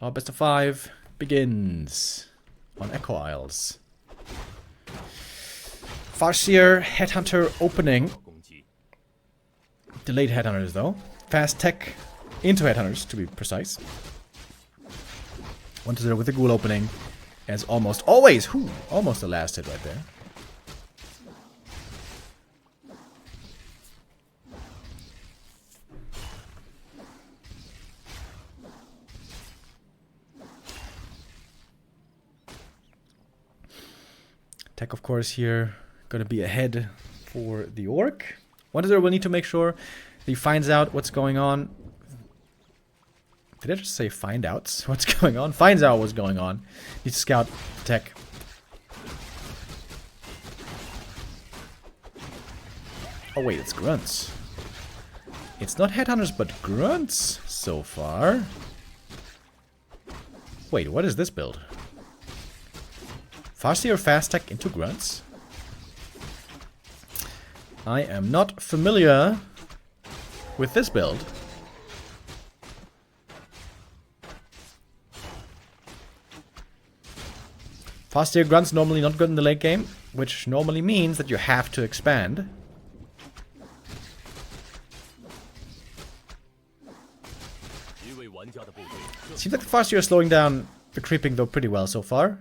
Our best of 5 begins on Echo Isles. Farseer Headhunter opening. Delayed Headhunters though. Fast tech into Headhunters to be precise. 1-0 with the Ghoul opening. As almost always. Whew, almost the last hit right there. Tech, of course, here going to be ahead for the Orc. 1-0 will need to make sure that he finds out what's going on. Did I just say find out what's going on? Finds out what's going on. Needs to scout Tech. Oh wait, it's Grunts. It's not Headhunters, but Grunts so far. Wait, what is this build? Farseer Fast Tech into Grunts? I am not familiar with this build. Farseer Grunts normally not good in the late game, which normally means that you have to expand. Seems like the Farseer is slowing down the creeping though pretty well so far.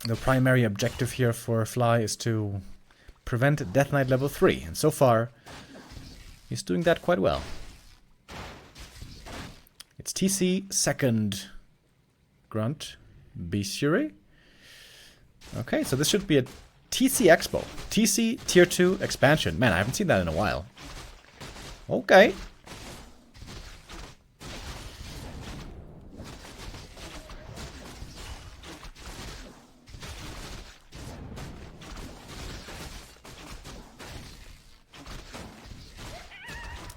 The primary objective here for Fly is to prevent Death Knight level 3, and so far he's doing that quite well. It's TC second Grunt Beastfury. Okay, so this should be a TC Expo. TC Tier 2 expansion. Man, I haven't seen that in a while. Okay.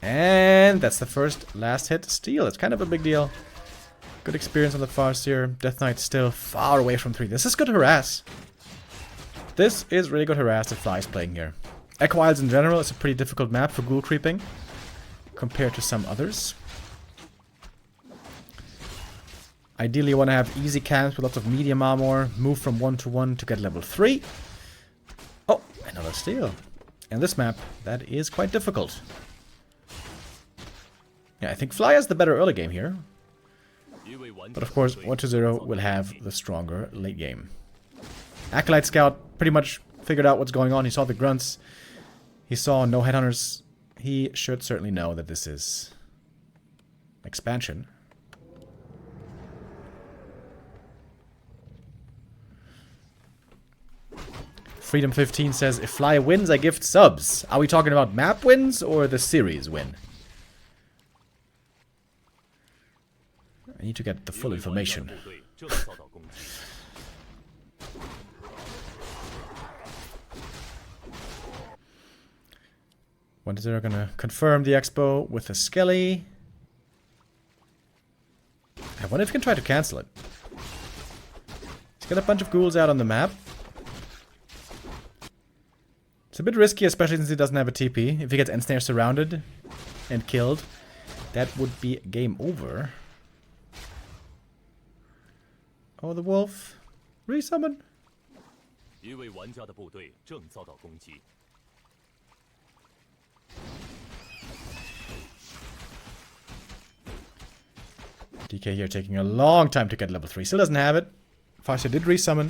And that's the first last hit steal. It's kind of a big deal. Good experience on the Farseer. Death Knight still far away from 3. This is good harass. This is really good harass that Fly is playing here. Echo Isles in general is a pretty difficult map for ghoul creeping compared to some others. Ideally you want to have easy camps with lots of medium armor. Move from 1 to 1 to get level 3. Oh, another steal. And this map, that is quite difficult. Yeah, I think Fly has the better early game here. But of course, 1-0 will have the stronger late game. Acolyte Scout pretty much figured out what's going on. He saw the Grunts. He saw no Headhunters. He should certainly know that this is expansion. Freedom 15 says, if Fly wins, I gift subs. Are we talking about map wins or the series win? I need to get the full information. 1-0 gonna confirm the expo with a Skelly. I wonder if you can try to cancel it. He's got a bunch of ghouls out on the map. It's a bit risky, especially since he doesn't have a TP. If he gets Ensnare surrounded and killed, that would be game over. Oh, the wolf. Resummon. DK here taking a long time to get level 3. Still doesn't have it. Farseer did resummon.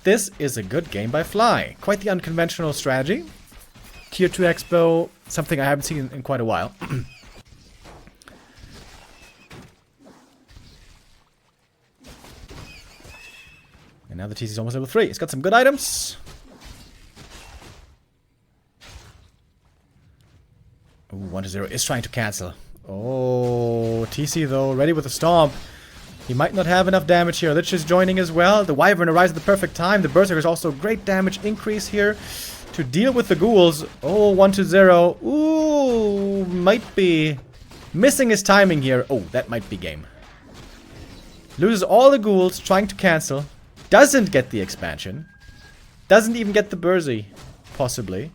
This is a good game by Fly. Quite the unconventional strategy. Tier 2 Expo, something I haven't seen in quite a while. And now the TC is almost level 3. It's got some good items. Ooh, 1-0 is trying to cancel. Oh, TC though, ready with a stomp. He might not have enough damage here. Lich is joining as well. The Wyvern arrives at the perfect time. The Berserker is also great damage increase here to deal with the ghouls. Oh, 1-0. Ooh, might be missing his timing here. Oh, that might be game. Loses all the ghouls, trying to cancel. Doesn't get the expansion. Doesn't even get the Bursey, possibly.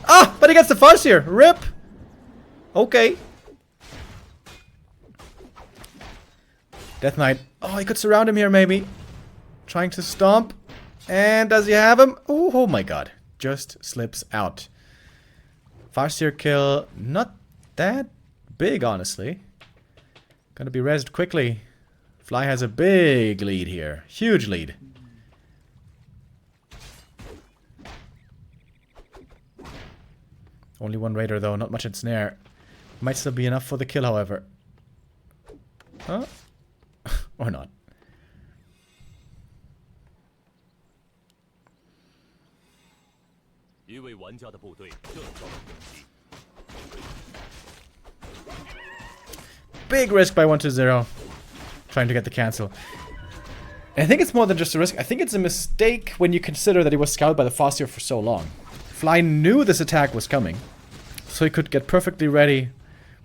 Ah, but he gets the Farseer. RIP. Okay. Death Knight. Oh, he could surround him here, maybe. Trying to stomp. And does he have him? Oh my god. Just slips out. Farseer kill. Not that big, honestly. Gonna be rezzed quickly. Fly has a big lead here. Huge lead. Only one raider, though. Not much in snare. Might still be enough for the kill, however. Huh? Or not. Big risk by 120. Trying to get the cancel. I think it's more than just a risk. I think it's a mistake when you consider that he was scouted by the Farseer for so long. Fly knew this attack was coming, so he could get perfectly ready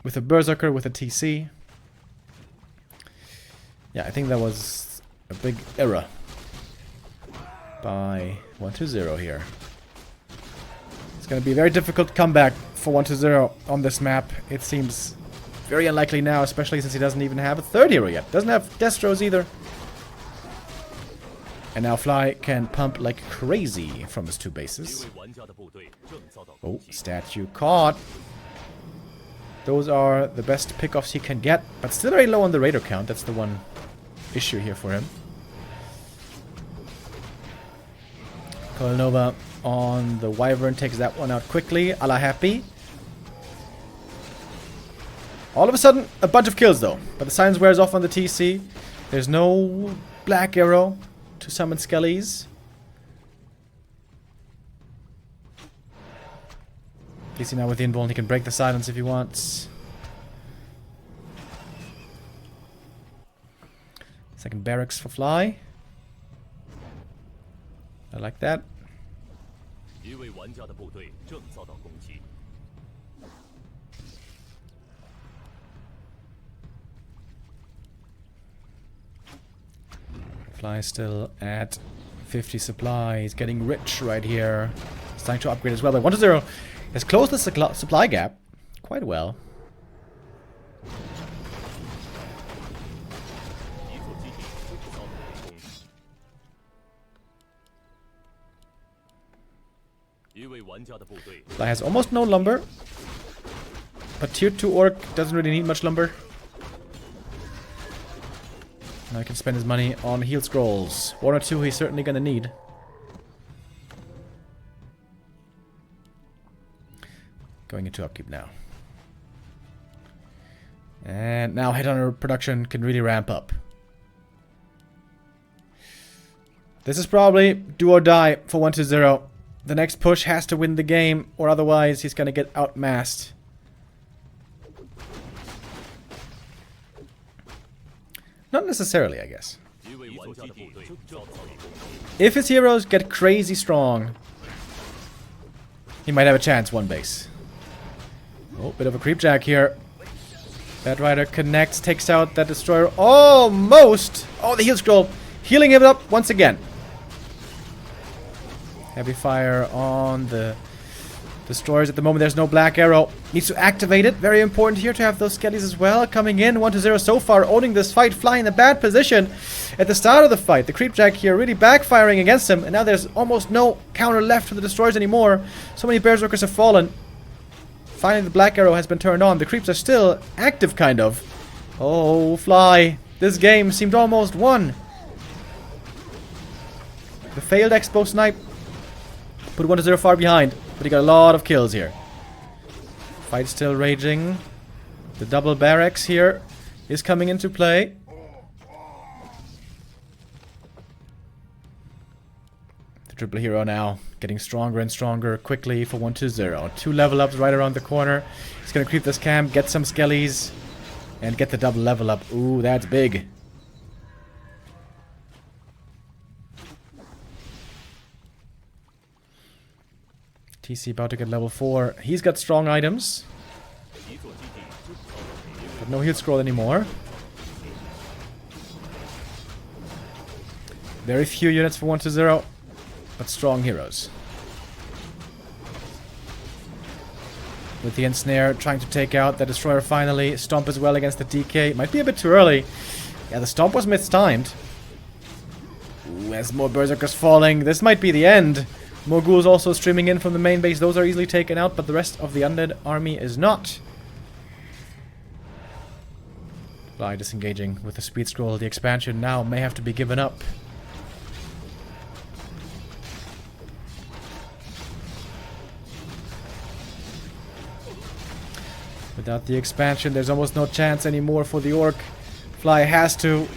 with a Berserker, with a TC. Yeah, I think that was a big error by 120 here. It's going to be a very difficult comeback for 120 on this map. It seems very unlikely now, especially since he doesn't even have a third hero yet. Doesn't have Destros either. And now Fly can pump like crazy from his two bases. Oh, statue caught. Those are the best pickoffs he can get, but still very low on the raider count. That's the one issue here for him. Coilnova on the Wyvern takes that one out quickly. A la happy. All of a sudden, a bunch of kills though. But the silence wears off on the TC. There's no black arrow to summon Skellies. TC now with the invuln, he can break the silence if he wants. Second barracks for Fly. I like that. Fly still at 50 supply. He's getting rich right here. He's trying to upgrade as well. But 120 has closed the supply gap quite well. Fly has almost no lumber. But tier 2 orc doesn't really need much lumber. Now he can spend his money on heal scrolls. 1 or 2 he's certainly gonna need. Going into upkeep now. And now Headhunter production can really ramp up. This is probably do or die for 120. The next push has to win the game, or otherwise he's gonna get outmassed. Not necessarily, I guess. If his heroes get crazy strong, he might have a chance one base. Oh, bit of a creep jack here. That rider connects, takes out that destroyer almost. Oh, the heal scroll. Healing him up once again. Heavy fire on the destroyers. At the moment, there's no black arrow. Needs to activate it. Very important here to have those skellies as well. Coming in, 120 so far, owning this fight. Fly in a bad position at the start of the fight. The creep jack here really backfiring against him. And now there's almost no counter left for the destroyers anymore. So many berserkers have fallen. Finally, the black arrow has been turned on. The creeps are still active, kind of. Oh, Fly. This game seemed almost won. The failed expo snipe put 120 far behind, but he got a lot of kills here. Fight still raging. The double barracks here is coming into play. The triple hero now getting stronger and stronger quickly for 120. 2 level ups right around the corner. He's gonna creep this camp, get some skellies, and get the double level up. Ooh, that's big. TC about to get level 4. He's got strong items. But no heal scroll anymore. Very few units for 120, but strong heroes. With the ensnare trying to take out the destroyer finally. Stomp as well against the DK. Might be a bit too early. Yeah, the stomp was mistimed. Ooh, there's more berserkers falling. This might be the end. More ghouls also streaming in from the main base. Those are easily taken out, but the rest of the undead army is not. Fly disengaging with the speed scroll. The expansion now may have to be given up. Without the expansion, there's almost no chance anymore for the Orc. Fly has to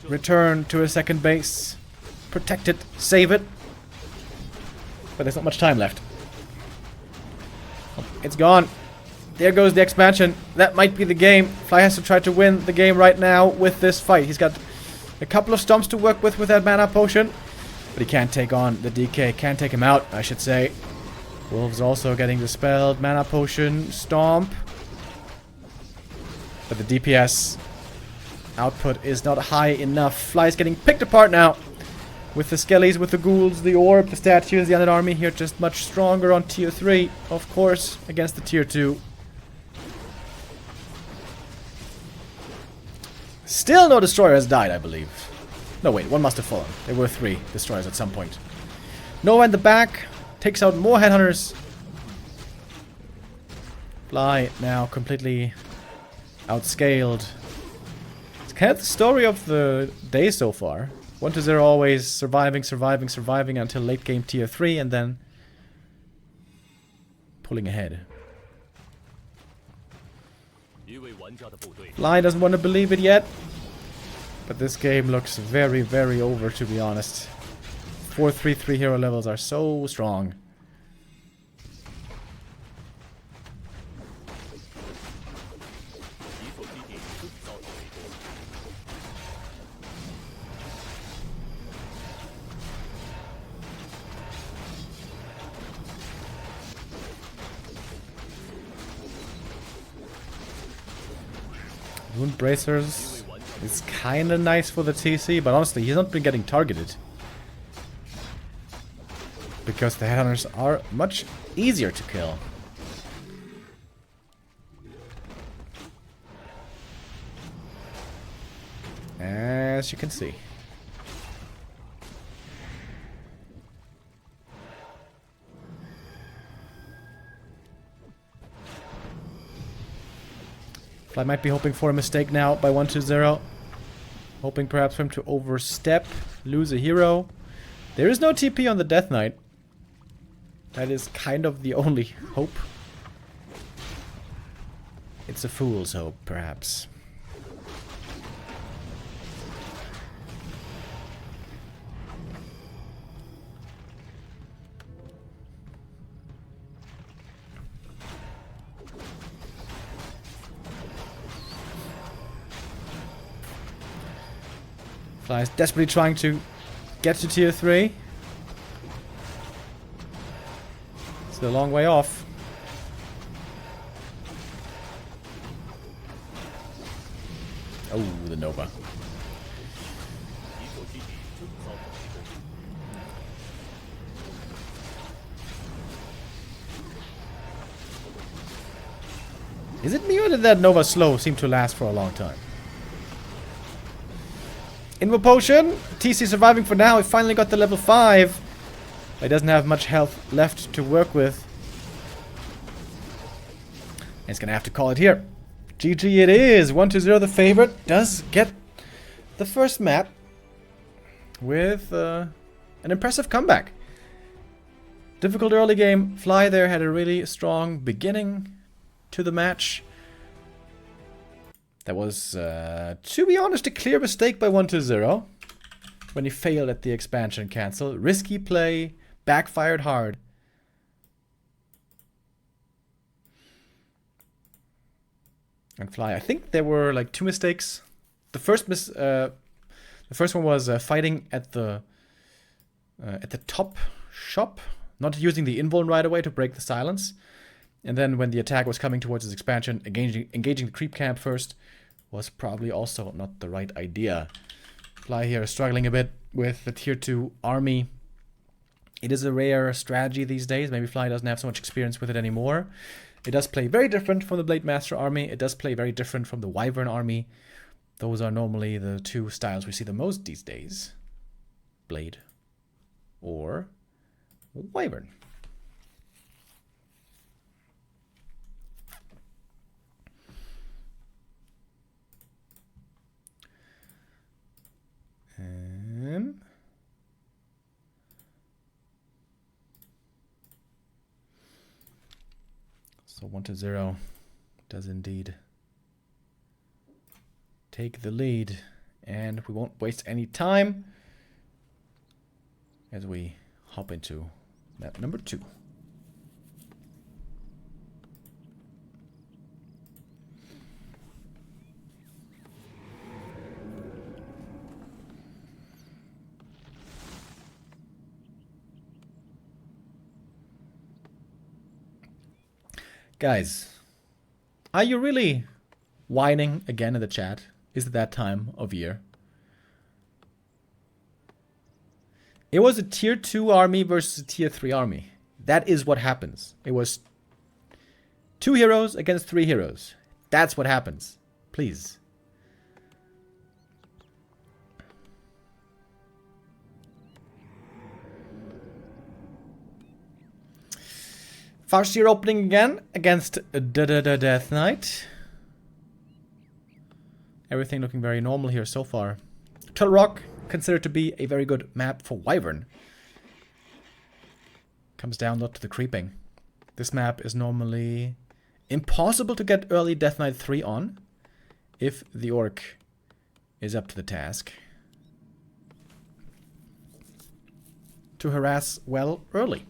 return to his second base. Protect it. Save it. But there's not much time left. Oh, it's gone. There goes the expansion. That might be the game. Fly has to try to win the game right now with this fight. He's got a couple of stomps to work with that mana potion. But he can't take on the DK. Can't take him out, I should say. Wolves also getting dispelled. Mana potion. Stomp. But the DPS output is not high enough. Fly is getting picked apart now. With the skellies, with the ghouls, the orb, the statues, the undead army here just much stronger on tier 3, of course, against the tier 2. Still no destroyer has died, I believe. No, wait, one must have fallen. There were 3 destroyers at some point. Nova in the back takes out more headhunters. Fly now completely outscaled. It's kind of the story of the day so far. 1-0 always surviving until late game tier 3 and then pulling ahead. Fly doesn't want to believe it yet, but this game looks very, very over, to be honest. 4-3-3 hero levels are so strong. Wound bracers is kinda nice for the TC, but honestly, he's not been getting targeted. Because the headhunters are much easier to kill. As you can see. Fly might be hoping for a mistake now by 1-0. Hoping perhaps for him to overstep, lose a hero. There is no TP on the Death Knight. That is kind of the only hope. It's a fool's hope, perhaps. Fly is desperately trying to get to tier 3. It's a long way off. Oh, the Nova. Is it me or did that Nova slow seem to last for a long time? Invo potion. TC surviving for now. He finally got the level 5. But he doesn't have much health left to work with. He's gonna have to call it here. GG it is. 1-0 the favorite. Does get the first map with an impressive comeback. Difficult early game. Fly there had a really strong beginning to the match. That was, to be honest, a clear mistake by 1-0 when he failed at the expansion cancel. Risky play, backfired hard. And Fly, I think there were like 2 mistakes. The first one was fighting at the top shop, not using the invuln right away to break the silence. And then when the attack was coming towards his expansion, engaging the creep camp first was probably also not the right idea. Fly here is struggling a bit with the tier 2 army. It is a rare strategy these days. Maybe Fly doesn't have so much experience with it anymore. It does play very different from the Blade Master army. It does play very different from the Wyvern army. Those are normally the two styles we see the most these days. Blade or Wyvern. So 1-0 does indeed take the lead, and we won't waste any time as we hop into map number 2. Guys, are you really whining again in the chat? Is it that time of year? It was a tier 2 army versus a tier 3 army. That is what happens. It was 2 heroes against 3 heroes. That's what happens. Please. Farseer opening again against Death Knight. Everything looking very normal here so far. Turtle Rock considered to be a very good map for Wyvern. Comes down a lot to the creeping. This map is normally impossible to get early Death Knight 3 on if the Orc is up to the task to harass well early.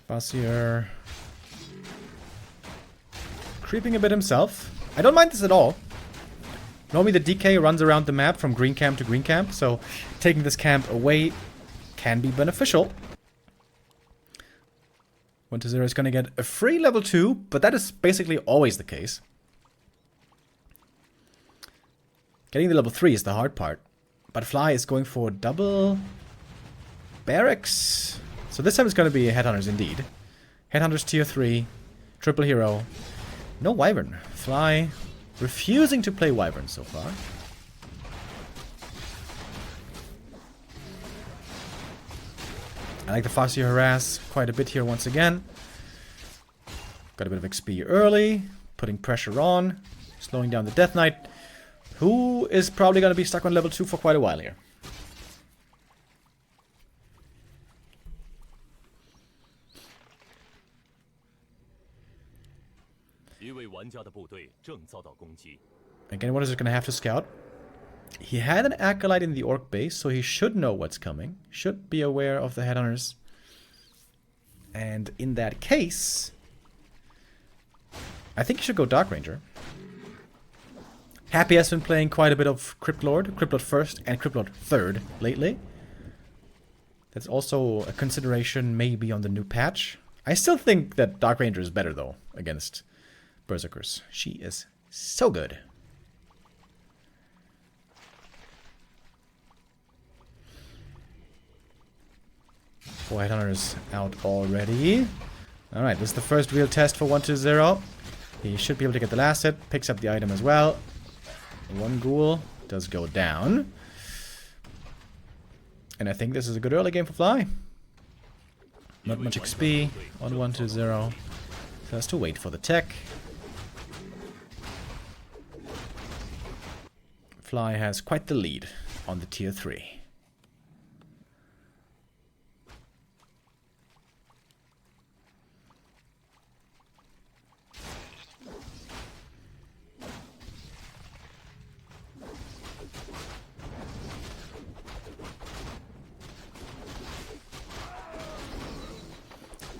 Farseer creeping a bit himself. I don't mind this at all. Normally the DK runs around the map from green camp to green camp, so taking this camp away can be beneficial. 1-0 is going to get a free level 2, but that is basically always the case. Getting the level 3 is the hard part, but Fly is going for double barracks. So this time it's going to be Headhunters indeed. Headhunters tier 3, triple hero. No Wyvern. Fly refusing to play Wyvern so far. I like the Farseer harass quite a bit here once again. Got a bit of XP early, putting pressure on, slowing down the Death Knight, who is probably going to be stuck on level 2 for quite a while here. Again, what is it going to have to scout? He had an Acolyte in the Orc base, so he should know what's coming. Should be aware of the Headhunters. And in that case, I think he should go Dark Ranger. Happy has been playing quite a bit of Crypt Lord first and Crypt Lord third lately. That's also a consideration maybe on the new patch. I still think that Dark Ranger is better though against Berserkers. She is so good. Four Headhunters out already. Alright, this is the first real test for 1-0. He should be able to get the last hit. Picks up the item as well. One ghoul does go down. And I think this is a good early game for Fly. Not much XP on 1-0. So has to wait for the tech. Fly has quite the lead on the tier 3.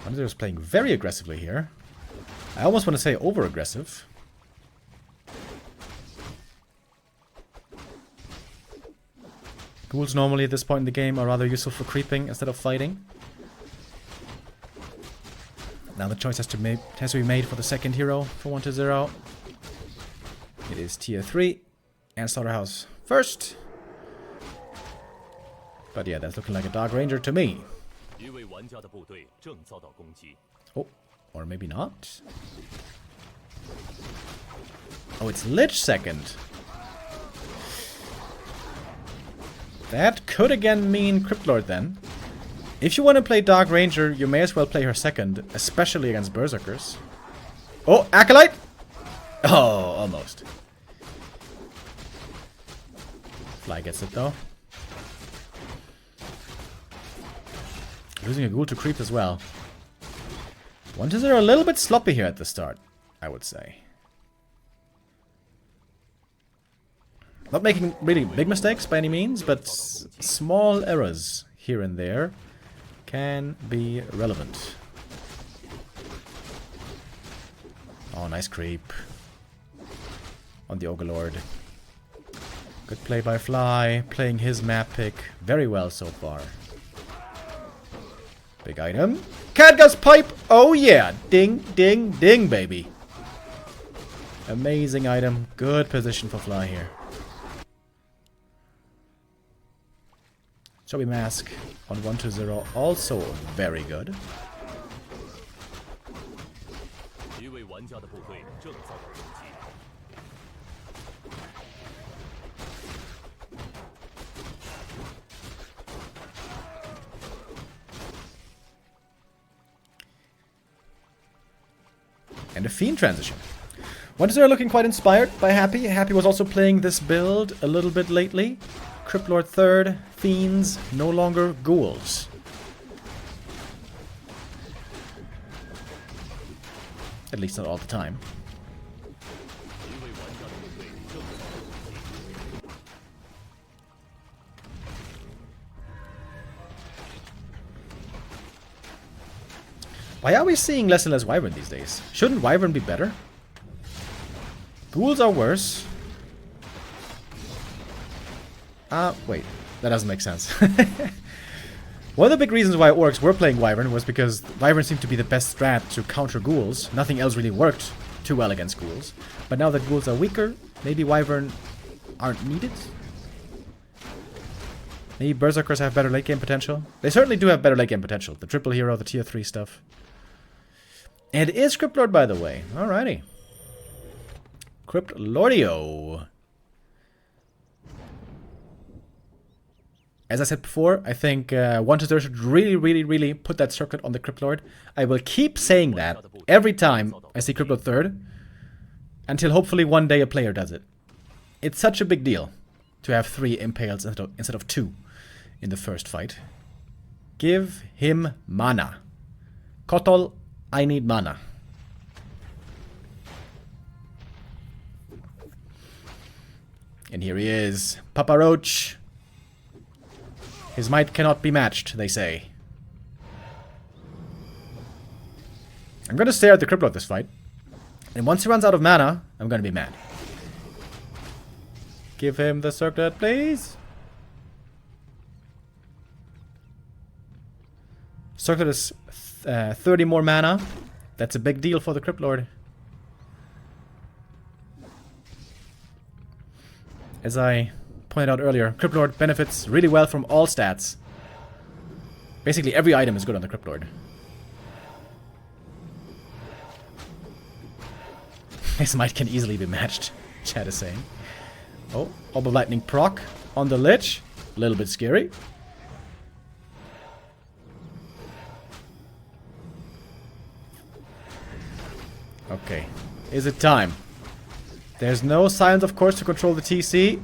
1-0 is playing very aggressively here. I almost want to say over-aggressive. Ghouls normally at this point in the game are rather useful for creeping instead of fighting. Now the choice has to be made for the second hero for 1-0. It is tier 3 and Slaughterhouse first. But yeah, that's looking like a Dark Ranger to me. Oh, or maybe not. Oh, it's Lich second. That could again mean Cryptlord then. If you want to play Dark Ranger, you may as well play her second, especially against Berserkers. Oh, Acolyte! Oh, almost. Fly gets it though. Losing a ghoul to creep as well. 1-0 a little bit sloppy here at the start, I would say. Not making really big mistakes by any means, but small errors here and there can be relevant. Oh, nice creep on the Ogre. Good play by Fly, playing his map pick very well so far. Big item. Cadgus Pipe! Oh yeah! Ding, ding, ding, baby. Amazing item. Good position for Fly here. Chubby Mask on 1-0, also very good. And a Fiend transition. 1-0 looking quite inspired by Happy. Happy was also playing this build a little bit lately. Cryptlord third, Fiends, no longer Ghouls. At least not all the time. Why are we seeing less and less Wyvern these days? Shouldn't Wyvern be better? Ghouls are worse. Wait. That doesn't make sense. One of the big reasons why orcs were playing Wyvern was because Wyvern seemed to be the best strat to counter ghouls. Nothing else really worked too well against ghouls. But now that ghouls are weaker, maybe Wyvern aren't needed? Maybe Berserkers have better late game potential? They certainly do have better late game potential. The triple hero, the tier 3 stuff. And it is Cryptlord, by the way. Alrighty. Cryptlordio. As I said before, I think 1-0 should really put that circlet on the Cryptlord. I will keep saying that every time I see Cryptlord third, until hopefully one day a player does it. It's such a big deal to have 3 impales instead of 2 in the first fight. Give him mana. Kotol, I need mana. And here he is, Papa Roach. His might cannot be matched, they say. I'm gonna stare at the Cryptlord this fight. And once he runs out of mana, I'm gonna be mad. Give him the circlet, please. Circlet is 30 more mana. That's a big deal for the Cryptlord. As I pointed out earlier, Cryptlord benefits really well from all stats. Basically every item is good on the Cryptlord. His might can easily be matched, chat is saying. Oh, Orb of Lightning proc on the Lich. A little bit scary. Okay, is it time? There's no silence, of course, to control the TC.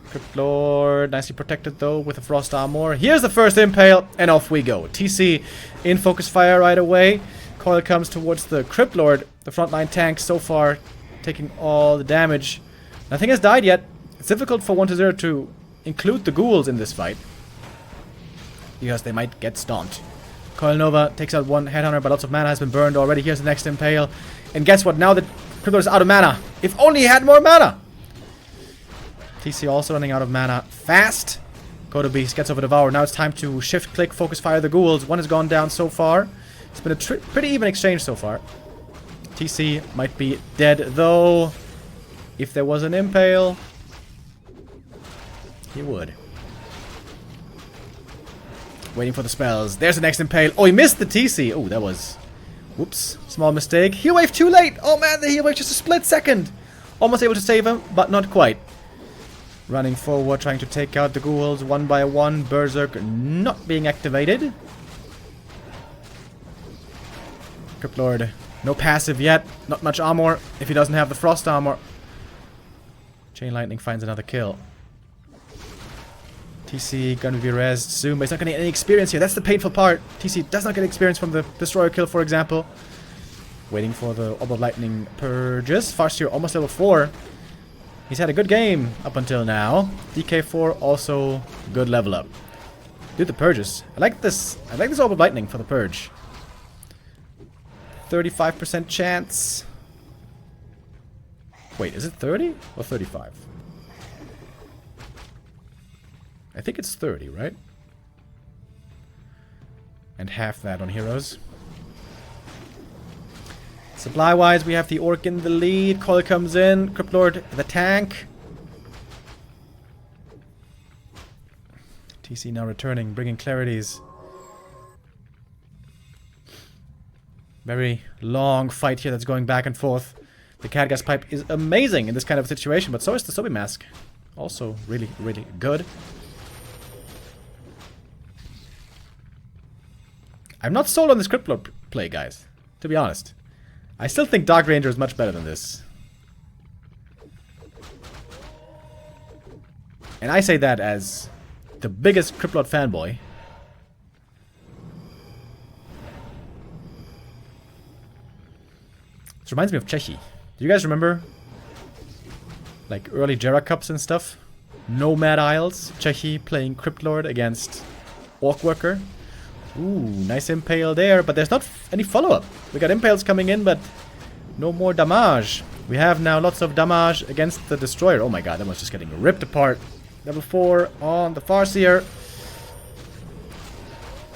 Cryptlord, nicely protected though with a Frost Armor. Here's the first impale, and off we go. TC in focus fire right away. Coil comes towards the Cryptlord, the frontline tank so far, taking all the damage. Nothing has died yet. It's difficult for 1-0 to include the ghouls in this fight, because they might get stomped. Coil Nova takes out one Headhunter, but lots of mana has been burned already. Here's the next Impale. And guess what? Now the Cryptlord is out of mana. If only he had more mana! TC also running out of mana fast. Kodo Beast gets over Devour. Now it's time to shift, click, focus, fire the ghouls. One has gone down so far. It's been a pretty even exchange so far. TC might be dead though. If there was an Impale, he would. Waiting for the spells. There's the next Impale. Oh, he missed the TC. Oh, that was... Whoops. Small mistake. Heal Wave too late. Oh man, the Heal Wave just a split second. Almost able to save him, but not quite. Running forward, trying to take out the ghouls one by one. Berserk not being activated. Cryptlord, no passive yet. Not much armor if he doesn't have the frost armor. Chain Lightning finds another kill. TC gonna be rezzed soon, but he's not gonna get any experience here. That's the painful part. TC does not get experience from the Destroyer kill, for example. Waiting for the Orb of Lightning purges. Farseer almost level 4. He's had a good game up until now. DK4 also good level up. Do the purges. I like this Orb of Lightning for the purge. 35% chance. Wait, is it 30 or 35? I think it's 30, right? And half that on heroes. Supply-wise, we have the Orc in the lead. Coil comes in. Cryptlord, the tank. TC now returning, bringing clarities. Very long fight here that's going back and forth. The Catgas Pipe is amazing in this kind of situation, but so is the Sobi Mask. Also really, really good. I'm not sold on this Cryptlord play, guys, to be honest. I still think Dark Ranger is much better than this. And I say that as the biggest Cryptlord fanboy. This reminds me of Czechi. Do you guys remember? Like early Jera Cups and stuff? Nomad Isles. Czechi playing Cryptlord against Orc Worker. Ooh, nice Impale there, but there's not any follow-up. We got Impales coming in, but no more damage. We have now lots of damage against the Destroyer. Oh my god, that one's just getting ripped apart. Level 4 on the Farseer.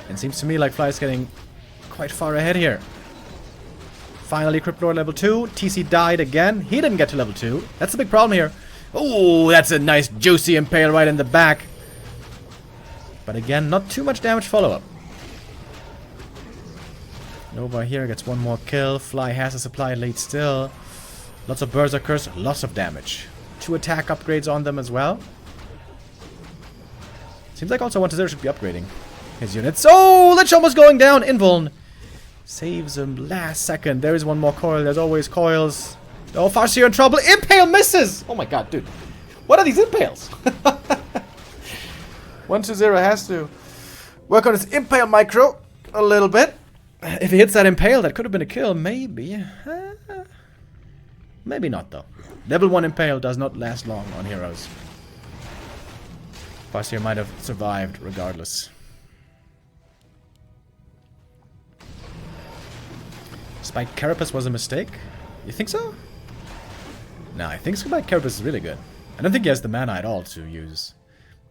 And seems to me like Fly is getting quite far ahead here. Finally, Cryptlord level 2. TC died again. He didn't get to level 2. That's the big problem here. Oh, that's a nice juicy Impale right in the back. But again, not too much damage follow-up. Nova here gets one more kill. Fly has a supply lead still. Lots of Berserkers, lots of damage. 2 attack upgrades on them as well. Seems like also 1-0 should be upgrading his units. Oh, Lich almost going down. Invuln saves him last second. There is one more coil. There's always coils. Oh, Farseer in trouble. Impale misses! Oh my god, dude. What are these Impales? 1-0 has to work on his Impale micro a little bit. If he hits that Impale, that could have been a kill. Maybe. Maybe not, though. Level 1 Impale does not last long on heroes. Farseer might have survived regardless. Spike Carapace was a mistake? You think so? No, I think Spike Carapace is really good. I don't think he has the mana at all to use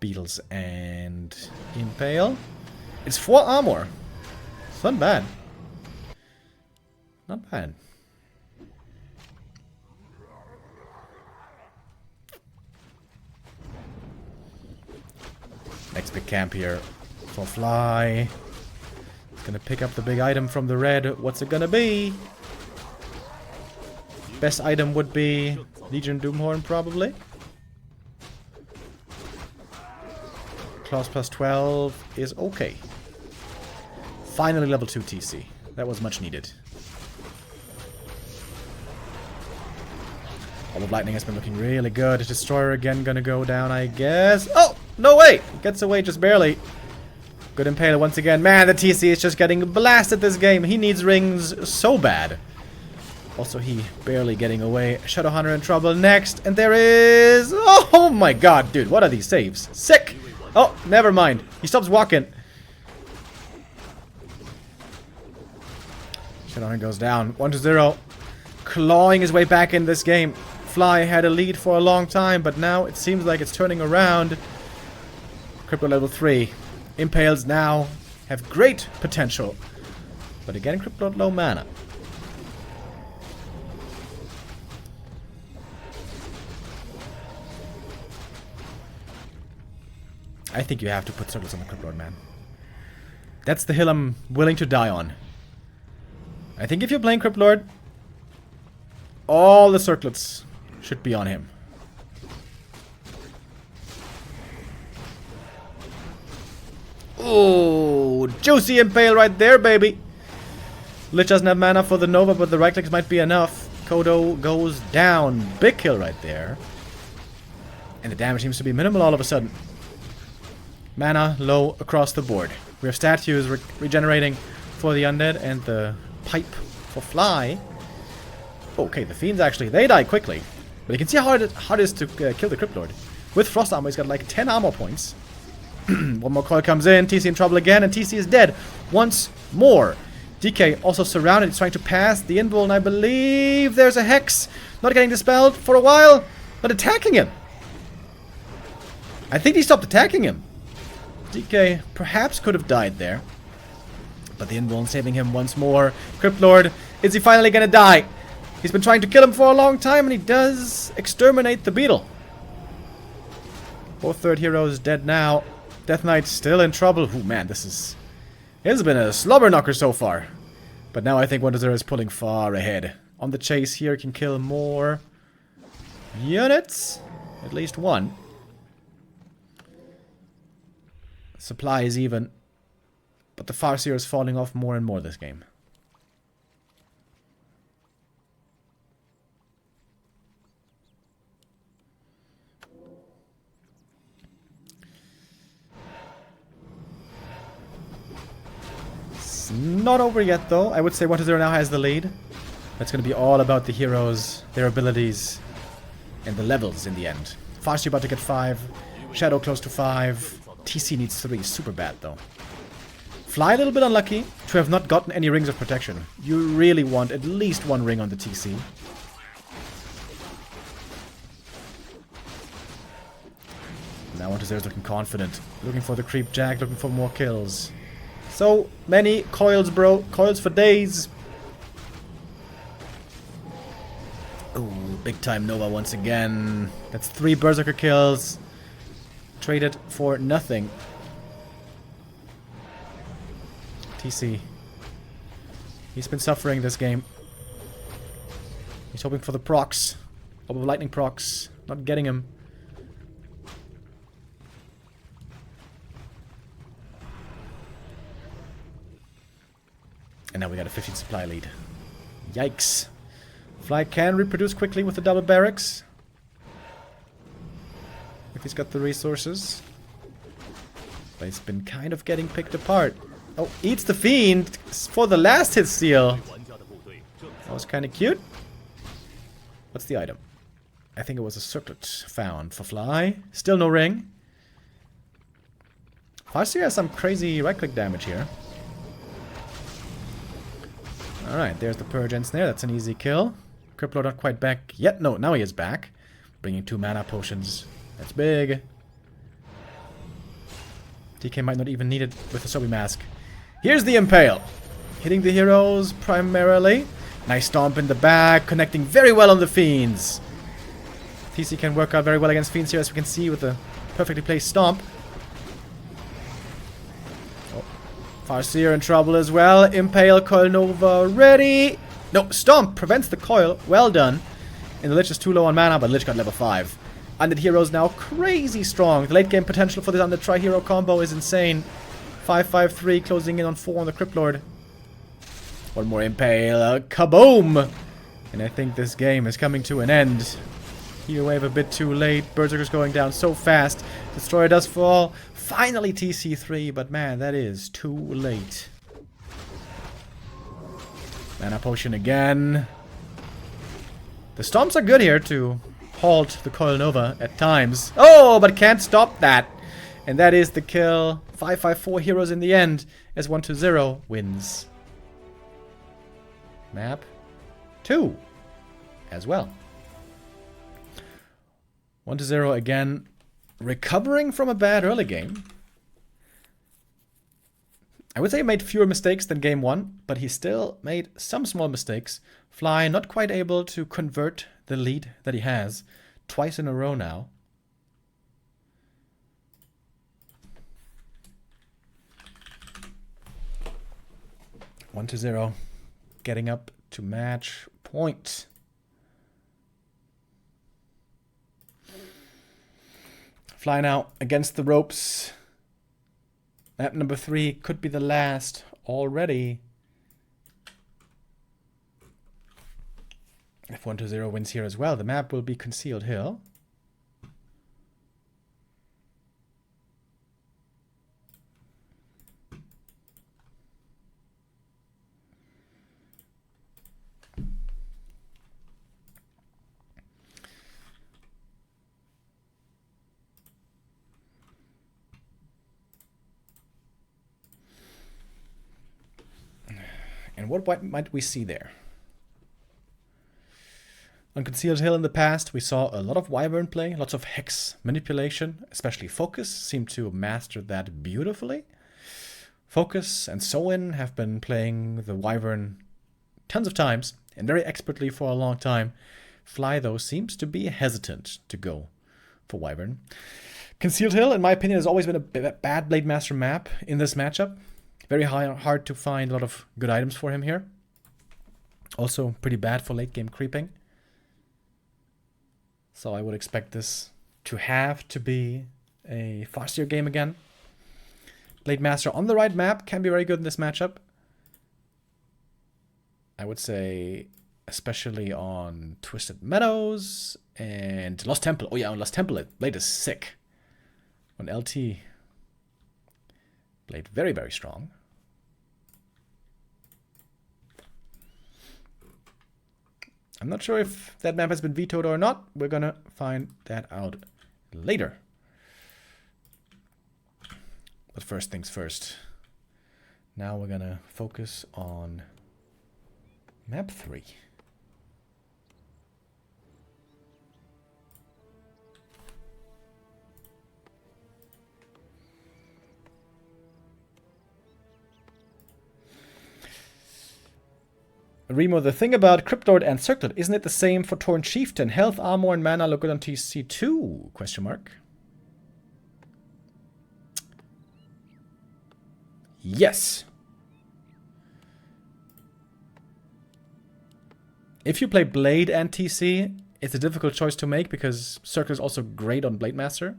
Beetles and Impale. It's 4 armor. It's not bad. Not bad. Next big camp here for Fly. It's gonna pick up the big item from the red. What's it gonna be? Best item would be Legion Doomhorn, probably. Claws plus 12 is okay. Finally level 2 TC. That was much needed. Orb of Lightning has been looking really good. Destroyer again gonna go down, I guess. Oh! No way! Gets away just barely. Good Impale once again. Man, the TC is just getting blasted this game. He needs rings so bad. Also, he barely getting away. Shadowhunter in trouble next. And there is... Oh my god, dude. What are these saves? Sick! Oh, never mind. He stops walking. Shadowhunter goes down. 1-0. Clawing his way back in this game. Fly had a lead for a long time, but now it seems like it's turning around. Crypto level 3. Impales now have great potential. But again, Crypto low mana. I think you have to put circles on the Cryptlord, man. That's the hill I'm willing to die on. I think if you're playing Cryptlord, all the circlets should be on him. Oh, juicy impale right there, baby. Lich doesn't have mana for the Nova, but the right clicks might be enough. Kodo goes down. Big kill right there. And the damage seems to be minimal all of a sudden. Mana low across the board. We have statues regenerating for the undead and the pipe for Fly. Okay, the fiends actually, they die quickly. But you can see how hard it is to kill the Cryptlord. With Frost Armor, he's got like 10 armor points. One more coil comes in, TC in trouble again, and TC is dead once more. DK also surrounded, he's trying to pass the Invul, and I believe there's a Hex. Not getting dispelled for a while, but attacking him. I think he stopped attacking him. DK perhaps could have died there. But the Invul saving him once more. Cryptlord, is he finally gonna die? He's been trying to kill him for a long time, and he does exterminate the beetle. Both third heroes dead now. Death Knight still in trouble. Ooh, man, this has been a slobber knocker so far. But now I think 1-0 is pulling far ahead. On the chase here, can kill more units. At least one. Supply is even. But the Farseer is falling off more and more this game. It's not over yet though. I would say 1-0 now has the lead. That's going to be all about the heroes, their abilities, and the levels in the end. Farseer about to get 5. Shadow close to 5. TC needs 3. Super bad though. Fly a little bit unlucky to have not gotten any rings of protection. You really want at least 1 ring on the TC. Now 1-0 is looking confident. Looking for the creep jack, looking for more kills. So many coils, bro. Coils for days. Ooh, big time Nova once again. That's 3 Berserker kills. Traded for nothing. TC. He's been suffering this game. He's hoping for the procs. Hope of lightning procs. Not getting him. And now we got a 15 supply lead. Yikes. Fly can reproduce quickly with the double barracks. If he's got the resources. But it's been kind of getting picked apart. Oh, eats the fiend for the last hit steal. That was kind of cute. What's the item? I think it was a circlet found for Fly. Still no ring. Farseer has some crazy right-click damage here. Alright, there's the Purge and Snare. That's an easy kill. Crippler not quite back yet. No, now he is back. Bringing 2 mana potions. That's big. DK might not even need it with the Sobi Mask. Here's the Impale. Hitting the heroes primarily. Nice stomp in the back. Connecting very well on the Fiends. TC can work out very well against Fiends here, as we can see with the perfectly placed stomp. Oh. Farseer in trouble as well. Impale, Coil Nova ready. No, Stomp prevents the coil. Well done. And the Lich is too low on mana, but Lich got level 5. Undead Heroes now crazy strong. The late game potential for this Undead Tri-Hero combo is insane. 5-5-3 closing in on 4 on the Cryptlord. One more Impale. Kaboom! And I think this game is coming to an end. Hero wave a bit too late. Berserker's going down so fast. Destroyer does fall. Finally TC3, but man, that is too late. Mana Potion again. The Stomps are good here to halt the Coil Nova at times. Oh, but can't stop that. And that is the kill. 5-5-4 heroes in the end as 1-0 wins. Map 2 as well. 1-0 again, recovering from a bad early game. I would say he made fewer mistakes than game 1, but he still made some small mistakes. Fly not quite able to convert the lead that he has twice in a row now. One to 0, getting up to match point. Fly now against the ropes. Map number 3 could be the last already. If 1-0 wins here as well, the map will be Concealed Hill. And what might we see there? On Concealed Hill in the past, we saw a lot of Wyvern play, lots of Hex manipulation, especially Focus seemed to master that beautifully. Focus and Soin have been playing the Wyvern tons of times and very expertly for a long time. Fly, though, seems to be hesitant to go for Wyvern. Concealed Hill, in my opinion, has always been a bad Blade Master map in this matchup. Very hard to find a lot of good items for him here. Also pretty bad for late game creeping. So I would expect this to have to be a Farseer game again. Blade Master on the right map can be very good in this matchup. I would say especially on Twisted Meadows and Lost Temple. Oh yeah, on Lost Temple, Blade is sick. On LT, Blade very, very strong. I'm not sure if that map has been vetoed or not. We're gonna find that out later. But first things first. Now we're gonna focus on map 3. Remo, the thing about Cryptlord and Circlet, isn't it the same for Torn Chieftain? Health, armor, and mana look good on TC2? Question mark. Yes. If you play Blade and TC, it's a difficult choice to make because Circlet is also great on Blade Master.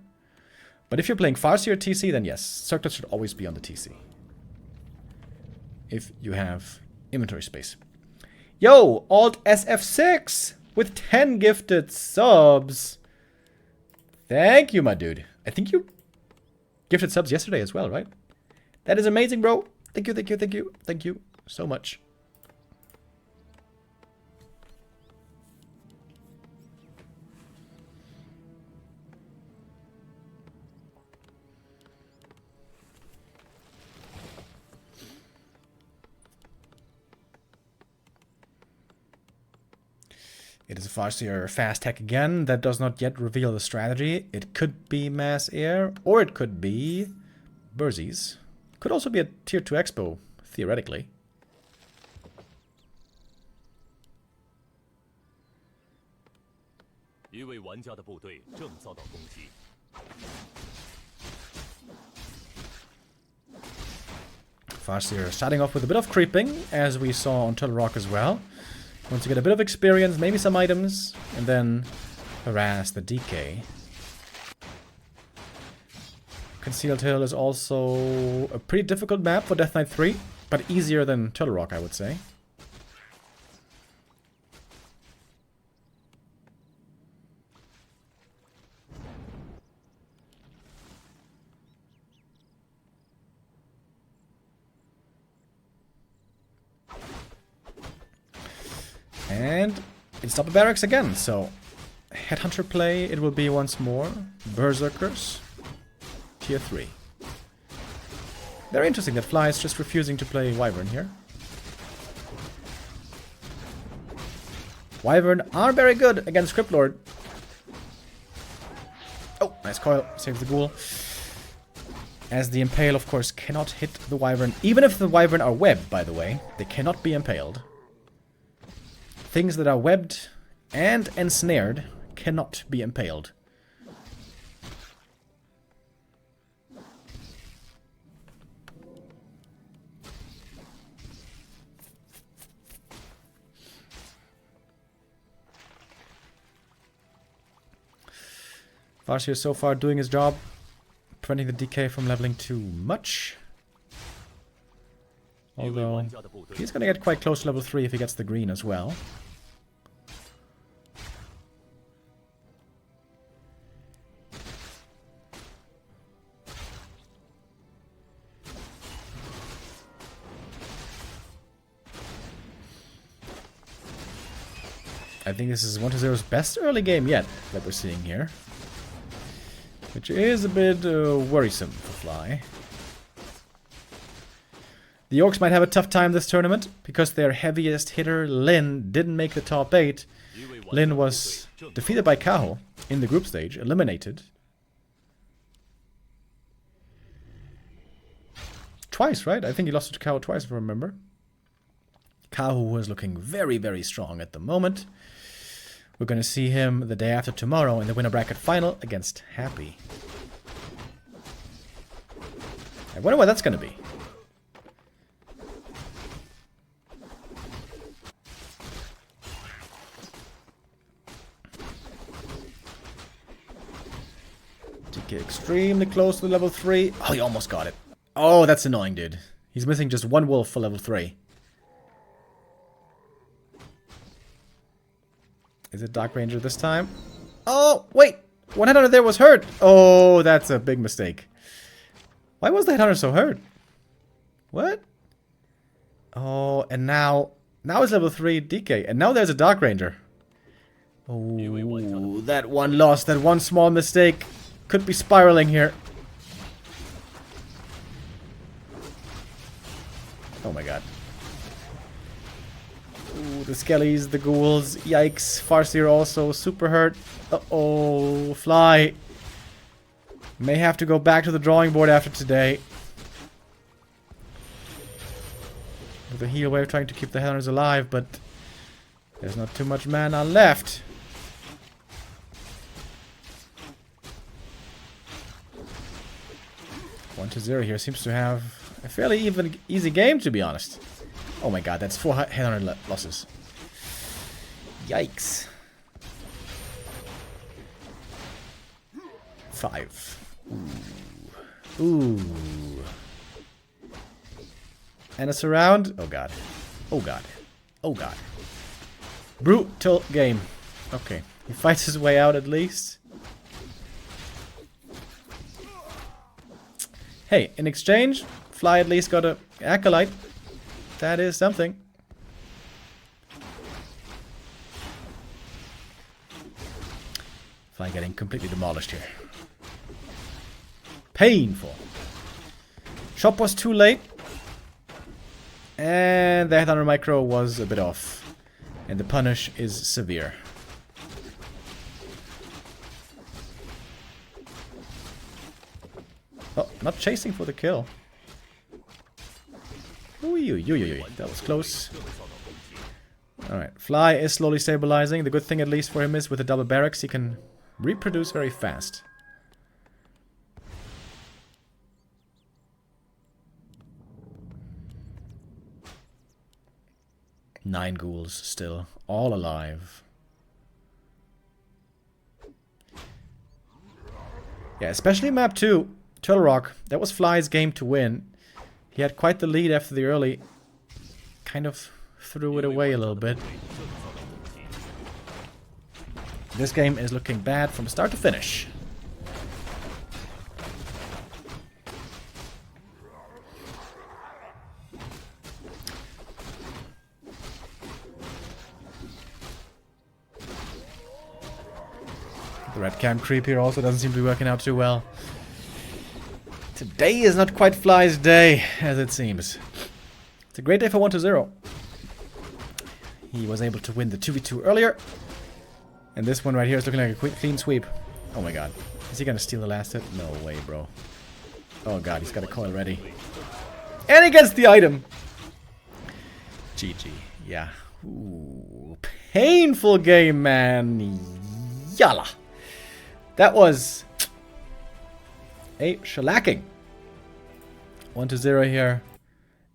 But if you're playing Farseer TC, then yes, Circlet should always be on the TC. If you have inventory space. Yo, Alt SF6 with 10 gifted subs. Thank you, my dude. I think you gifted subs yesterday as well, right? That is amazing, bro. Thank you, thank you, thank you. Thank you so much. It is a Farseer fast tech again. That does not yet reveal the strategy. It could be Mass Air, or it could be Burzies. Could also be a tier 2 expo, theoretically. Farseer starting off with a bit of creeping, as we saw on Turtle Rock as well. Wants to get a bit of experience, maybe some items, and then harass the DK. Concealed Hill is also a pretty difficult map for Death Knight 3, but easier than Turtle Rock, I would say. And it's Double Barracks again, so Headhunter play it will be once more. Berserkers, tier 3. Very interesting that Fly is just refusing to play Wyvern here. Wyvern are very good against Crypt Lord. Oh, nice coil. Saves the ghoul. As the Impale, of course, cannot hit the Wyvern. Even if the Wyvern are webbed, by the way, they cannot be impaled. Things that are webbed and ensnared cannot be impaled. Farseer so far doing his job, preventing the DK from leveling too much. Although, he's going to get quite close to level 3 if he gets the green as well. I think this is 1-0's best early game yet that we're seeing here. Which is a bit worrisome for Fly. The Orcs might have a tough time this tournament because their heaviest hitter, Lin, didn't make the top 8. Lin was defeated by Kaho in the group stage, eliminated. Twice, right? I think he lost to Kaho twice, if I remember. Kaho was looking very, very strong at the moment. We're going to see him the day after tomorrow in the winner bracket final against Happy. I wonder what that's going to be. TK extremely close to level 3. Oh, he almost got it. Oh, that's annoying, dude. He's missing just one wolf for level 3. Is it Dark Ranger this time? Oh, wait! One headhunter there was hurt! Oh, that's a big mistake. Why was the headhunter so hurt? What? Oh, and now it's level 3 DK, and now there's a Dark Ranger. Oh, that one loss, that one small mistake could be spiraling here. Oh my god. Ooh, the skellies, the ghouls, yikes. Farseer also super hurt. Uh-oh, Fly. May have to go back to the drawing board after today. With a heal wave trying to keep the headhunters alive, but there's not too much mana left. One to 0 here seems to have a fairly easy game, to be honest. Oh my god, that's 4 headhunter losses. Yikes. 5. Ooh. Ooh. And a surround. Oh god. Oh god. Oh god. Brutal game. Okay. He fights his way out at least. Hey, in exchange, Fly at least got a acolyte. That is something. Fly getting completely demolished here. Painful. Shop was too late. And the headhunter micro was a bit off. And the punish is severe. Oh, not chasing for the kill. Ooh, that was close. Alright, Fly is slowly stabilizing. The good thing at least for him is with the double barracks he can reproduce very fast. Nine ghouls still, all alive. Yeah, especially map 2, Turtle Rock. That was Fly's game to win. He had quite the lead after the early. Kind of threw it away a little bit. This game is looking bad from start to finish. The red cam creep here also doesn't seem to be working out too well. Today is not quite Fly's day, as it seems. It's a great day for 1-0. He was able to win the 2v2 earlier. And this one right here is looking like a quick, clean sweep. Oh my god. Is he gonna steal the last hit? No way, bro. Oh god, he's got a coil ready. And he gets the item! GG. Yeah. Ooh, painful game, man. Yalla. That was a shellacking. 1-0 here.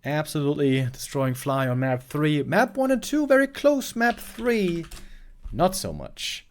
Absolutely destroying Fly on map 3. Map 1 and 2, very close. Map 3, not so much.